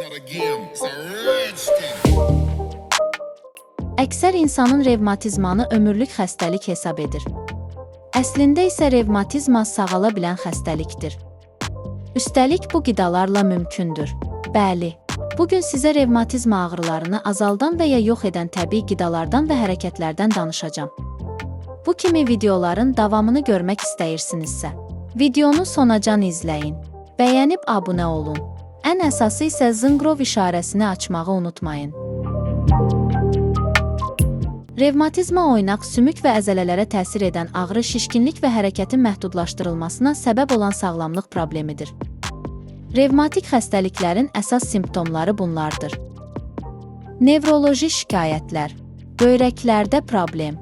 not a game, it's a rich thing. Əksər insanın revmatizmanı ömürlük xəstəlik hesab edir. Əslində isə revmatizma sağala bilən xəstəlikdir. Üstəlik bu qidalarla mümkündür. Bəli, bugün sizə revmatizma ağrılarını azaldan və ya yox edən təbii qidalardan və hərəkətlərdən danışacağam. Bu kimi videoların davamını görmək istəyirsinizsə, videonu sonacan izləyin, bəyənib abunə olun. Ən əsası isə zınqrov işarəsini açmağı unutmayın. Revmatizma oynaq, sümük və əzələlərə təsir edən ağrı, şişkinlik və hərəkətin məhdudlaşdırılmasına səbəb olan sağlamlıq problemidir. Revmatik xəstəliklərin əsas simptomları bunlardır. Nevroloji şikayətlər, böyrəklərdə problem,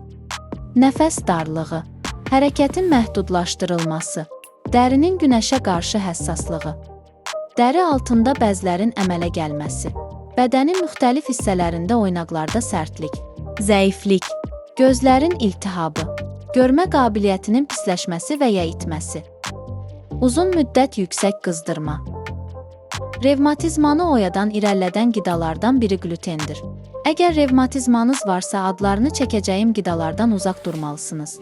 nəfəs darlığı, hərəkətin məhdudlaşdırılması, dərinin günəşə qarşı həssaslığı, dəri altında bəzlərin əmələ gəlməsi, bədənin müxtəlif hissələrində oynaqlarda sərtlik, zəiflik, gözlərin iltihabı, görmə qabiliyyətinin pisləşməsi və ya itməsi, uzun müddət yüksək qızdırma. Revmatizmanı oyadan, irəlidən qidalardan biri glutendir. Əgər revmatizmanız varsa, adlarını çəkəcəyim qidalardan uzaq durmalısınız.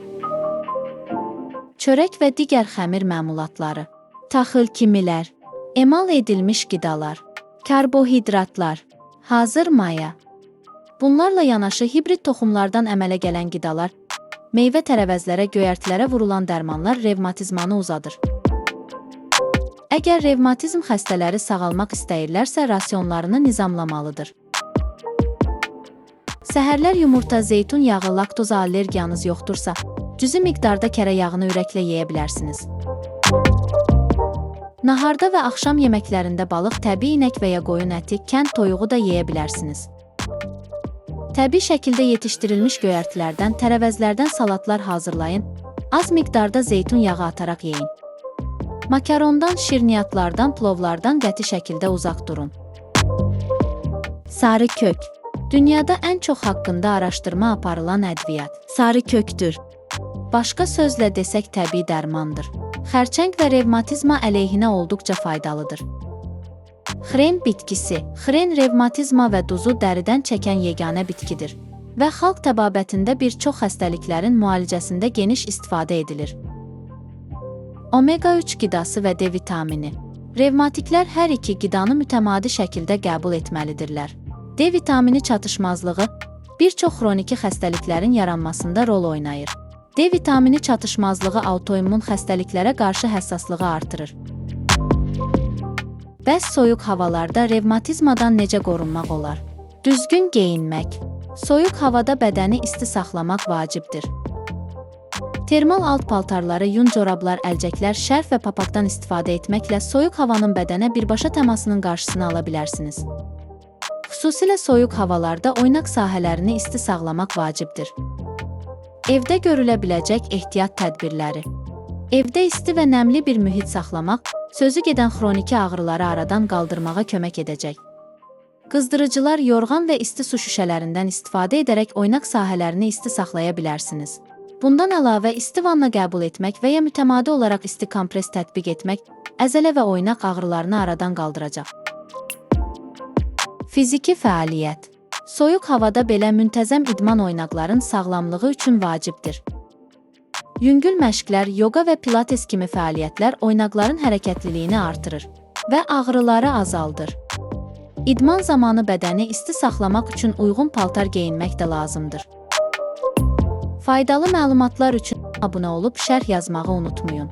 Çörək və digər xəmir məmulatları, taxıl kimilər, emal edilmiş qidalar, karbohidratlar, hazır maya. Bunlarla yanaşı hibrid toxumlardan əmələ gələn qidalar, meyvə tərəvəzlərə, göyərtilərə vurulan dərmanlar revmatizmanı uzadır. Əgər revmatizm xəstələri sağalmaq istəyirlərsə, rasionlarını nizamlamalıdır. Səhərlər yumurta, zeytun yağı, laktoza allergiyanız yoxdursa, cüzi miqdarda kərə yağını ürəklə yeyə bilərsiniz. Naharda və axşam yeməklərində balıq, təbii inək və ya qoyun əti, kənd toyuğu da yeyə bilərsiniz. Təbii şəkildə yetişdirilmiş göyərtilərdən, tərəvəzlərdən salatlar hazırlayın, az miqdarda zeytun yağı ataraq yeyin. Makarondan, şirniyyatlardan, plovlardan qəti şəkildə uzaq durun. Sarı kök. Dünyada ən çox haqqında araşdırma aparılan ədviyyat sarı kökdür. Başqa sözlə desək, təbii dərmandır. Xərçəng və revmatizma əleyhinə olduqca faydalıdır. Xren bitkisi. Xren revmatizma və duzu dəridən çəkən yeganə bitkidir və xalq təbabətində bir çox xəstəliklərin müalicəsində geniş istifadə edilir. Omega-3 qidası və D vitamini. Revmatiklər hər iki qidanı mütəmadi şəkildə qəbul etməlidirlər. D vitamini çatışmazlığı bir çox xroniki xəstəliklərin yaranmasında rol oynayır. D vitamini çatışmazlığı autoimmun xəstəliklərə qarşı həssaslığı artırır. Bəs soyuq havalarda revmatizmadan necə qorunmaq olar? Düzgün geyinmək. Soyuq havada bədəni isti saxlamaq vacibdir. Termal alt paltarları, yun corablar, əlcəklər, şərf və papaqdan istifadə etməklə soyuq havanın bədənə birbaşa təmasının qarşısını ala bilərsiniz. Xüsusilə soyuq havalarda oynaq sahələrini isti saxlamaq vacibdir. Evdə görülə biləcək ehtiyat tədbirləri. Evdə isti və nəmli bir mühit saxlamaq, sözü gedən xroniki ağrıları aradan qaldırmağa kömək edəcək. Qızdırıcılar, yorğan və isti su şüşələrindən istifadə edərək oynaq sahələrini isti saxlaya bilərsiniz. Bundan əlavə, isti vanna qəbul etmək və ya mütəmadi olaraq isti kompres tətbiq etmək əzələ və oynaq ağrılarını aradan qaldıracaq. Fiziki fəaliyyət. Soyuq havada belə müntəzəm idman oynaqların sağlamlığı üçün vacibdir. Yüngül məşqlər, yoga və pilates kimi fəaliyyətlər oynaqların hərəkətliliyini artırır və ağrıları azaldır. İdman zamanı bədəni isti saxlamaq üçün uyğun paltar geyinmək də lazımdır. Faydalı məlumatlar üçün abunə olub şərh yazmağı unutmayın.